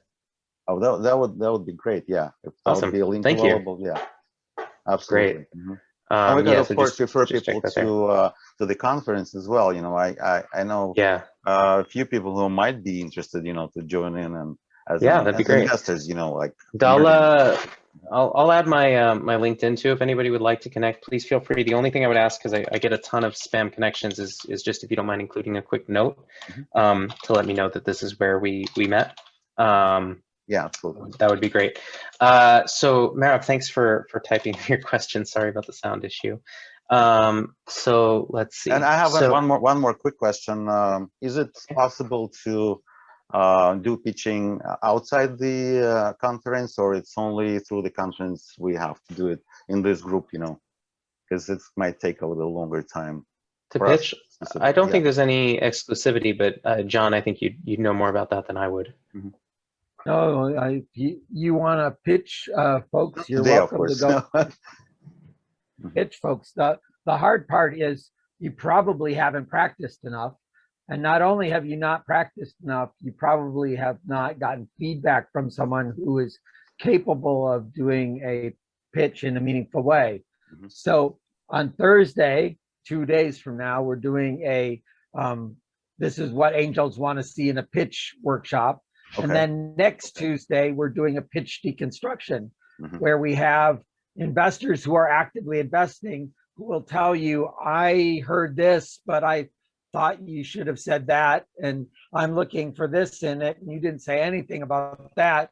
S6: Oh, that would be great. Yeah, if that would be a link available. Yeah, absolutely.
S2: Great.
S6: And we can of course refer people to the conference as well. You know, I know a few people who might be interested, you know, to join in and as
S2: that'd be great.
S6: Investors, you know, like
S2: I'll add my my LinkedIn too. If anybody would like to connect, please feel free. The only thing I would ask, because I get a ton of spam connections, is just if you don't mind including a quick note to let me know that this is where we met.
S6: Yeah, absolutely.
S2: That would be great. So Marav, thanks for typing your question. Sorry about the sound issue. So let's see.
S6: And I have one more quick question. Is it possible to do pitching outside the conference, or it's only through the conference we have to do it in this group, you know, because it might take a little longer time
S2: to pitch? I don't think there's any exclusivity, but John, I think you'd know more about that than I would.
S1: No, you want to pitch folks, you're
S6: Today,
S1: welcome to go pitch folks. The hard part is you probably haven't practiced enough. And not only have you not practiced enough, you probably have not gotten feedback from someone who is capable of doing a pitch in a meaningful way. So on Thursday, 2 days from now, we're doing a this is what angels want to see in a pitch workshop. And then next Tuesday, we're doing a pitch deconstruction where we have investors who are actively investing who will tell you, I heard this, but I thought you should have said that, and I'm looking for this in it, and you didn't say anything about that,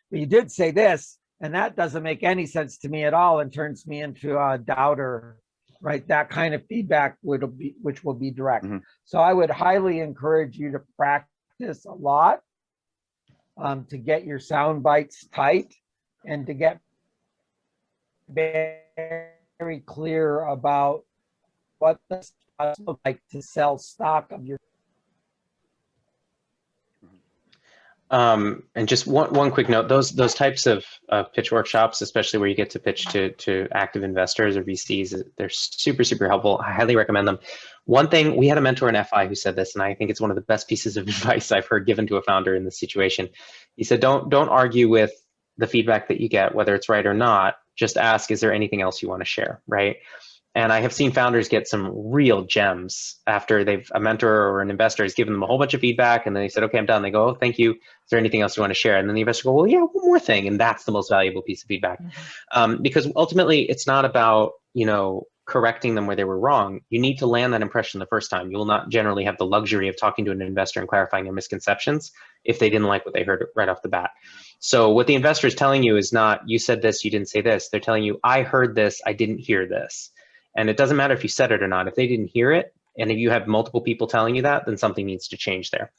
S1: but you did say this, and that doesn't make any sense to me at all and turns me into a doubter, right? That kind of feedback which will be direct. So I would highly encourage you to practice a lot to get your sound bites tight and to get very clear about what the spots look like to sell stock of your.
S2: And just one quick note, those types of pitch workshops, especially where you get to pitch to active investors or VCs, they're super, super helpful. I highly recommend them. One thing, we had a mentor in FI who said this, and I think it's one of the best pieces of advice I've heard given to a founder in this situation. He said, don't argue with the feedback that you get, whether it's right or not. Just ask, is there anything else you want to share, right? And I have seen founders get some real gems after a mentor or an investor has given them a whole bunch of feedback, and then they said, okay, I'm done. They go, oh, thank you. Is there anything else you want to share? And then the investor go, well, yeah, one more thing. And that's the most valuable piece of feedback. Because ultimately it's not about, correcting them where they were wrong. You need to land that impression the first time. You will not generally have the luxury of talking to an investor and clarifying their misconceptions if they didn't like what they heard right off the bat. So what the investor is telling you is not, you said this, you didn't say this. They're telling you, I heard this, I didn't hear this. And it doesn't matter if you said it or not. If they didn't hear it, and if you have multiple people telling you that, then something needs to change there.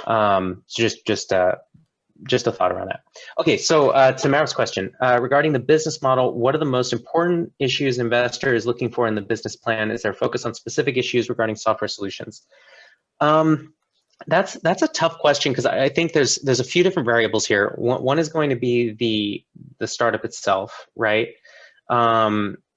S2: So just a thought around that. Okay, so Tamara's question regarding the business model, what are the most important issues an investor is looking for in the business plan? Is there focus on specific issues regarding software solutions? That's a tough question, because I think there's a few different variables here. One is going to be the startup itself, right?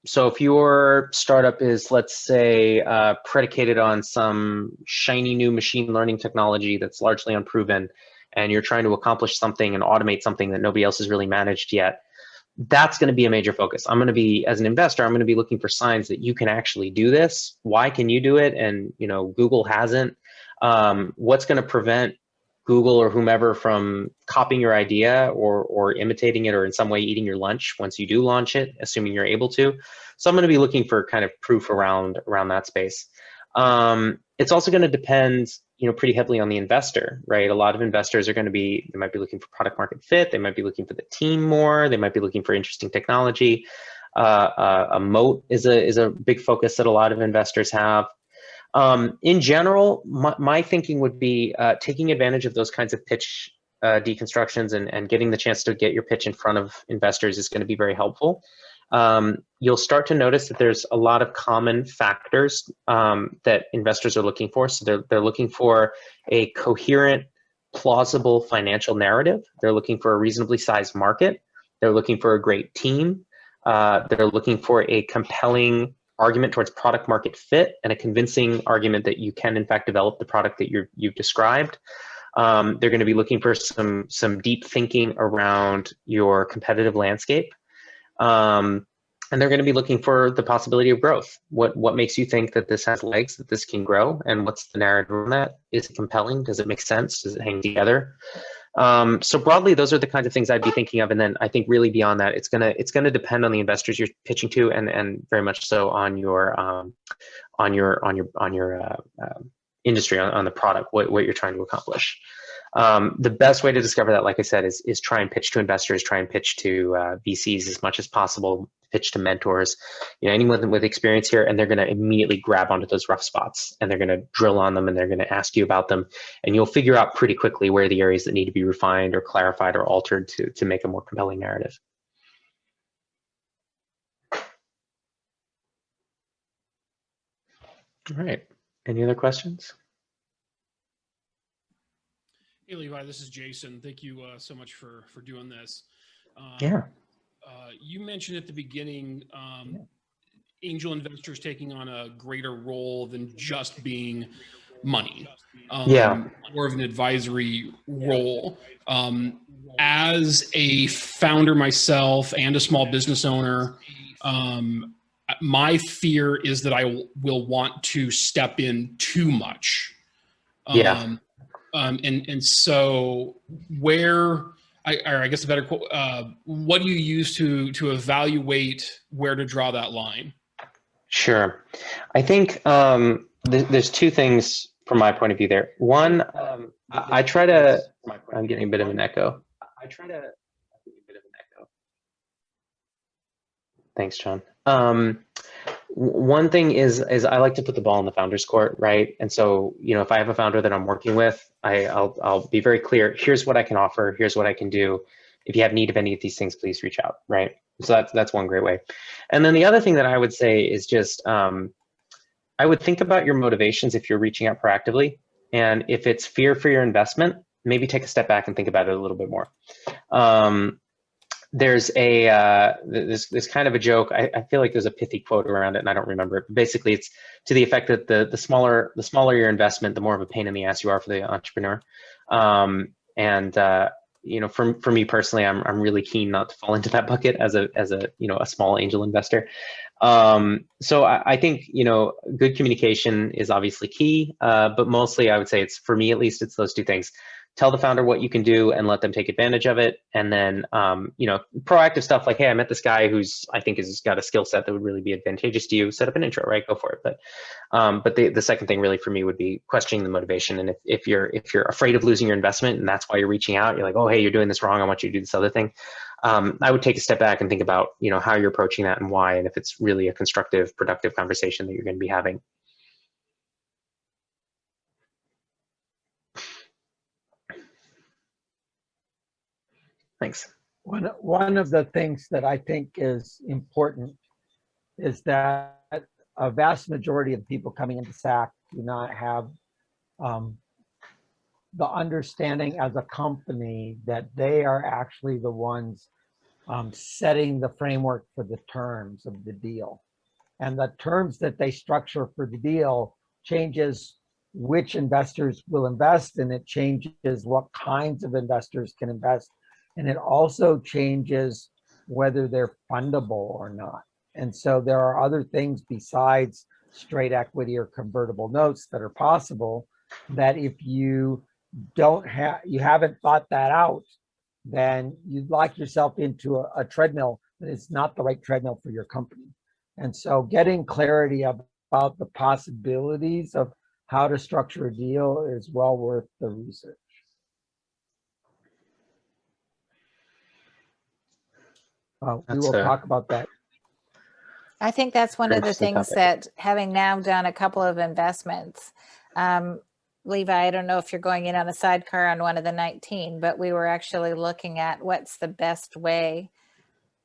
S2: So if your startup is, let's say, predicated on some shiny new machine learning technology that's largely unproven, and you're trying to accomplish something and automate something that nobody else has really managed yet, that's going to be a major focus. I'm going to be, as an investor, I'm going to be looking for signs that you can actually do this. Why can you do it? And Google hasn't. What's going to prevent Google or whomever from copying your idea or imitating it, or in some way eating your lunch once you do launch it, assuming you're able to? So I'm going to be looking for kind of proof around that space. It's also going to depend, pretty heavily on the investor, right? A lot of investors are going to be, they might be looking for product market fit. They might be looking for the team more. They might be looking for interesting technology. A moat is a big focus that a lot of investors have. In general, my thinking would be taking advantage of those kinds of pitch deconstructions and getting the chance to get your pitch in front of investors is going to be very helpful. You'll start to notice that there's a lot of common factors that investors are looking for. So they're looking for a coherent, plausible financial narrative. They're looking for a reasonably sized market. They're looking for a great team. They're looking for a compelling argument towards product market fit and a convincing argument that you can in fact develop the product that you've described. They're going to be looking for some deep thinking around your competitive landscape. And they're going to be looking for the possibility of growth. What makes you think that this has legs, that this can grow? And what's the narrative on that? Is it compelling? Does it make sense? Does it hang together? So broadly, those are the kinds of things I'd be thinking of. And then I think really beyond that, it's gonna depend on the investors you're pitching to, and very much so on your industry, on the product, what you're trying to accomplish. The best way to discover that, like I said, is try and pitch to investors, try and pitch to VCs as much as possible, pitch to mentors, anyone with experience here, and they're going to immediately grab onto those rough spots, and they're going to drill on them, and they're going to ask you about them, and you'll figure out pretty quickly where the areas that need to be refined or clarified or altered to make a more compelling narrative. All right. Any other questions?
S7: Hey, Levi, this is Jason. Thank you so much for doing this.
S2: Yeah.
S7: You mentioned at the beginning angel investors taking on a greater role than just being money. More of an advisory role. As a founder myself and a small business owner, my fear is that I will want to step in too much. And so I guess a better quote, what do you use to evaluate where to draw that line?
S2: Sure. I think there's two things from my point of view there. One, I try to, I'm getting a bit of an echo. Thanks, John. One thing is I like to put the ball in the founder's court, right? And so, you know, if I have a founder that I'm working with, I'll be very clear. Here's what I can offer. Here's what I can do. If you have need of any of these things, please reach out, right? So that's one great way. And then the other thing that I would say is just I would think about your motivations if you're reaching out proactively, and if it's fear for your investment, maybe take a step back and think about it a little bit more. There's this kind of a joke. I feel like there's a pithy quote around it, and I don't remember it. But basically, it's to the effect that the smaller your investment, the more of a pain in the ass you are for the entrepreneur. You know, for me personally, I'm really keen not to fall into that bucket as a you know, a small angel investor. So I think, you know, good communication is obviously key, but mostly I would say it's, for me at least, it's those two things. Tell the founder what you can do and let them take advantage of it. And then, you know, proactive stuff like, hey, I met this guy who's, I think has got a skill set that would really be advantageous to you. Set up an intro, right? Go for it. But the second thing really for me would be questioning the motivation. And if you're afraid of losing your investment and that's why you're reaching out, you're like, oh, hey, you're doing this wrong, I want you to do this other thing. I would take a step back and think about, you know, how you're approaching that and why, and if it's really a constructive, productive conversation that you're going to be having. Thanks.
S1: One of the things that I think is important is that a vast majority of people coming into SAC do not have the understanding as a company that they are actually the ones setting the framework for the terms of the deal. And the terms that they structure for the deal changes which investors will invest, and it changes what kinds of investors can invest. And it also changes whether they're fundable or not. And so there are other things besides straight equity or convertible notes that are possible, that if you haven't thought that out, then you'd lock yourself into a treadmill that is not the right treadmill for your company. And so getting clarity about the possibilities of how to structure a deal is well worth the research. We will talk about that.
S8: I think that's one of the things that, having now done a couple of investments, Levi, I don't know if you're going in on a sidecar on one of the 19, but we were actually looking at what's the best way.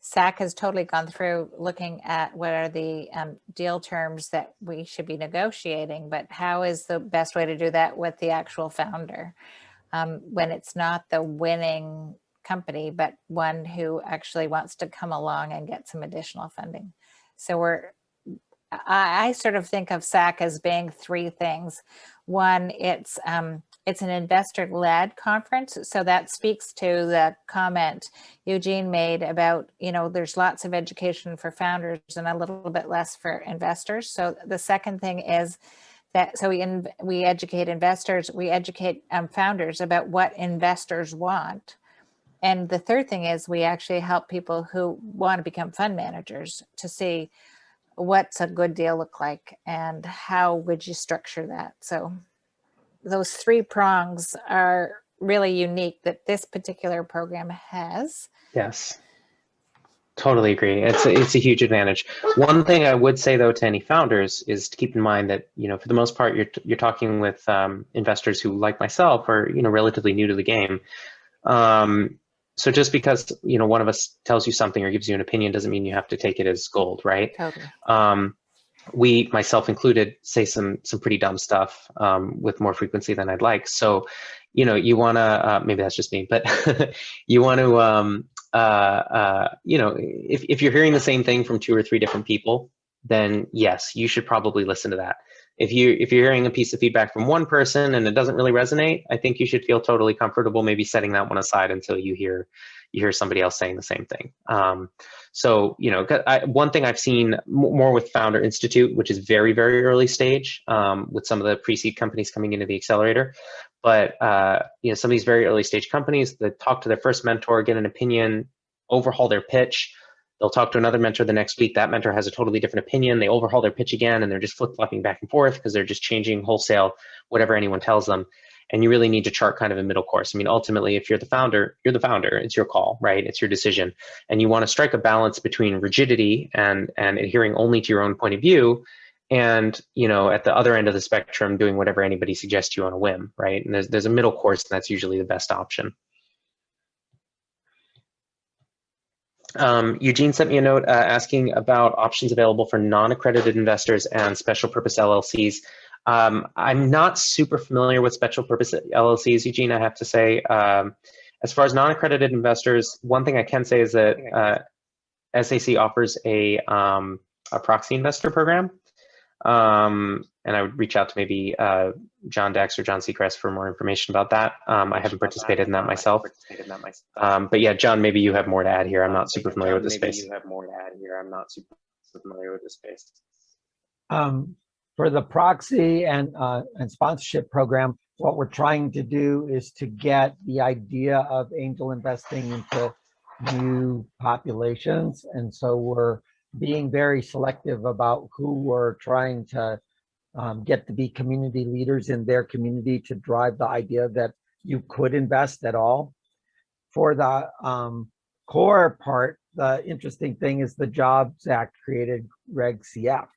S8: SAC has totally gone through looking at what are the deal terms that we should be negotiating, but how is the best way to do that with the actual founder when it's not the winning company, but one who actually wants to come along and get some additional funding. So I sort of think of SAC as being three things. One, it's an investor-led conference. So that speaks to the comment Eugene made about, you know, there's lots of education for founders and a little bit less for investors. So the second thing is that, so we educate investors, we educate founders about what investors want. And the third thing is we actually help people who want to become fund managers to see what's a good deal look like and how would you structure that. So those three prongs are really unique that this particular program has.
S2: Yes, totally agree. It's a huge advantage. One thing I would say though to any founders is to keep in mind that, you know, for the most part, you're talking with investors who, like myself, are, you know, relatively new to the game. So just because, you know, one of us tells you something or gives you an opinion doesn't mean you have to take it as gold, right?
S8: Totally.
S2: We, myself included, say some pretty dumb stuff with more frequency than I'd like. So, you know, you want to, maybe that's just me, but you want to, you know, if you're hearing the same thing from 2 or 3 different people, then yes, you should probably listen to that. If you're hearing a piece of feedback from one person and it doesn't really resonate, I think you should feel totally comfortable maybe setting that one aside until you hear somebody else saying the same thing. So, you know, one thing I've seen more with Founder Institute, which is very, very early stage with some of the pre-seed companies coming into the accelerator. But, you know, some of these very early stage companies that talk to their first mentor, get an opinion, overhaul their pitch. They'll talk to another mentor the next week. That mentor has a totally different opinion. They overhaul their pitch again, and they're just flip-flopping back and forth because they're just changing wholesale whatever anyone tells them. And you really need to chart kind of a middle course. I mean, ultimately, if you're the founder, it's your call, right? It's your decision. And you want to strike a balance between rigidity and adhering only to your own point of view, and, you know, at the other end of the spectrum, doing whatever anybody suggests to you on a whim, right? And there's a middle course, and that's usually the best option. Eugene sent me a note asking about options available for non-accredited investors and special purpose LLCs. I'm not super familiar with special purpose LLCs, Eugene, I have to say. As far as non-accredited investors, one thing I can say is that SAC offers a proxy investor program. And I would reach out to maybe John Dex or John Seacrest for more information about that. I haven't participated in that myself. But yeah, John, maybe you have more to add here. I'm not super familiar with this space.
S1: For the proxy and sponsorship program, what we're trying to do is to get the idea of angel investing into new populations. And so we're being very selective about who we're trying to get to be community leaders in their community to drive the idea that you could invest at all. For the core part, the interesting thing is the Jobs Act created Reg CF.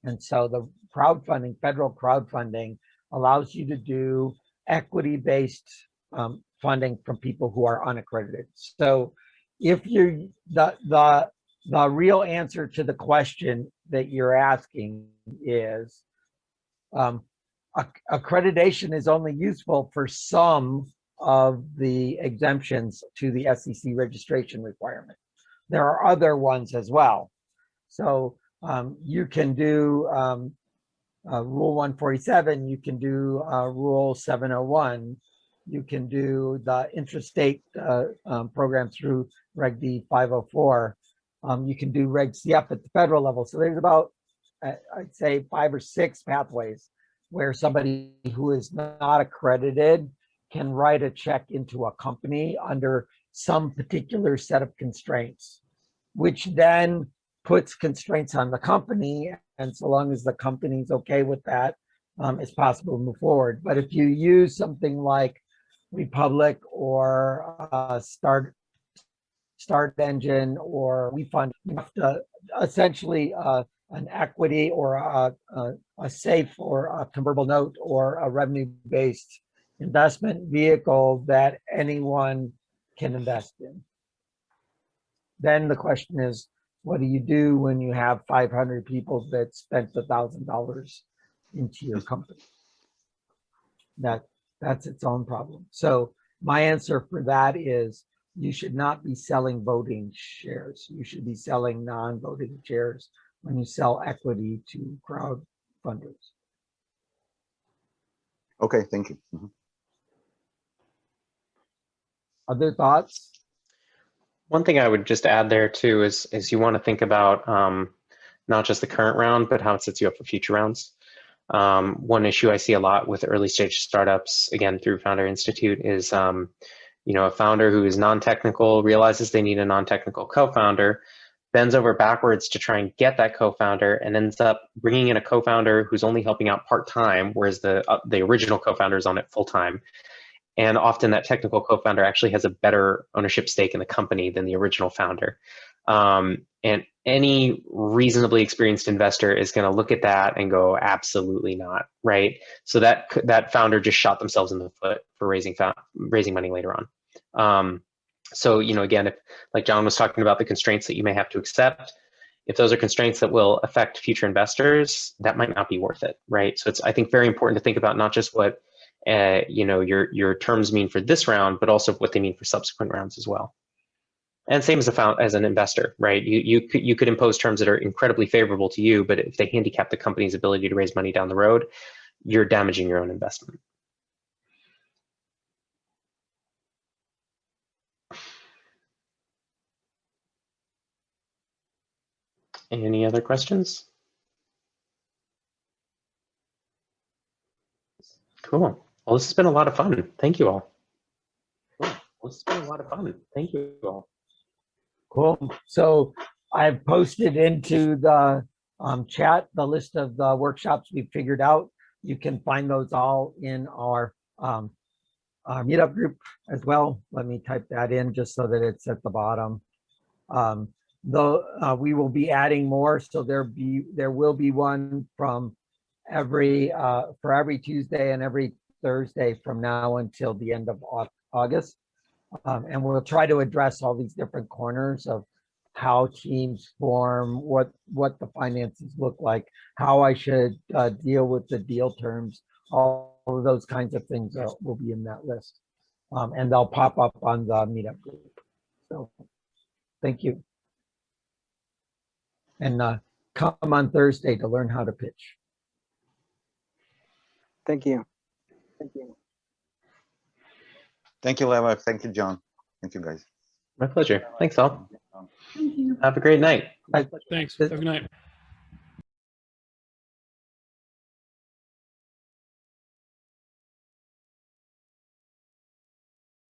S1: And so the crowdfunding, federal crowdfunding, allows you to do equity-based funding from people who are unaccredited. So if you're the real answer to the question that you're asking is accreditation is only useful for some of the exemptions to the SEC registration requirement. There are other ones as well. So you can do Rule 147, you can do Rule 701, you can do the intrastate program through Reg D 504. You can do Reg CF at the federal level. So there's about, I'd say, 5 or 6 pathways where somebody who is not accredited can write a check into a company under some particular set of constraints, which then puts constraints on the company. And so long as the company's okay with that, it's possible to move forward. But if you use something like Republic or Start Engine or WeFund, you have to essentially an equity or a safe or a convertible note or a revenue-based investment vehicle that anyone can invest in. Then the question is, what do you do when you have 500 people that spent $1,000 into your company? That's its own problem. So my answer for that is you should not be selling voting shares. You should be selling non-voting shares when you sell equity to crowdfunders.
S6: Okay, thank you.
S1: Other thoughts?
S2: One thing I would just add there too is you want to think about not just the current round, but how it sets you up for future rounds. One issue I see a lot with early stage startups, again through Founder Institute, is a founder who is non-technical realizes they need a non-technical co-founder, bends over backwards to try and get that co-founder, and ends up bringing in a co-founder who's only helping out part-time, whereas the original co-founder is on it full-time. And often that technical co-founder actually has a better ownership stake in the company than the original founder. And any reasonably experienced investor is going to look at that and go, absolutely not, right? So that founder just shot themselves in the foot for raising money later on. So, again, if, like John was talking about, the constraints that you may have to accept, if those are constraints that will affect future investors, that might not be worth it, right? So it's, I think, very important to think about not just what your terms mean for this round, but also what they mean for subsequent rounds as well. And same as an investor, right? You could impose terms that are incredibly favorable to you, but if they handicap the company's ability to raise money down the road, you're damaging your own investment. Any other questions? Cool. Well, this has been a lot of fun. Thank you all.
S1: Cool. So I've posted into the chat the list of the workshops we've figured out. You can find those all in our our meetup group as well. Let me type that in just so that it's at the bottom. Though we will be adding more, so there will be one from for every Tuesday and every Thursday from now until the end of August. And we'll try to address all these different corners of how teams form, what the finances look like, how I should deal with the deal terms, all of those kinds of things will be in that list. And they'll pop up on the meetup group. So thank you. And come on Thursday to learn how to pitch.
S9: Thank you.
S6: Thank you, Levi. Thank you, John. Thank you, guys.
S2: My pleasure. Thanks all.
S3: Thank you.
S2: Have a great night.
S7: Thanks. Have a good night.